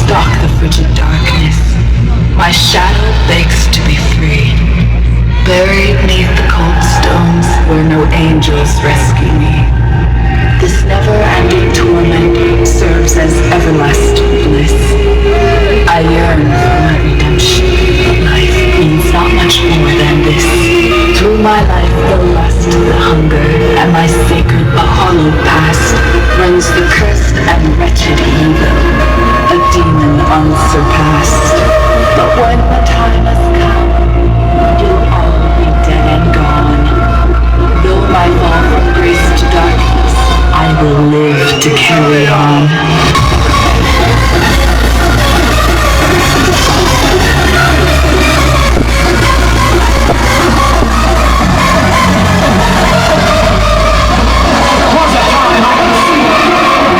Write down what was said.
stalk the frigid darkness. My shadow begs to be free. Buried neath the cold stones where no angels rescue me. This never-ending torment serves as everlasting bliss. I yearn for my redemption, but life means not much more than this. Through my life, the lust, the hunger, and my sacred but hollow past runs the cursed and wretched evil, a demon unsurpassed.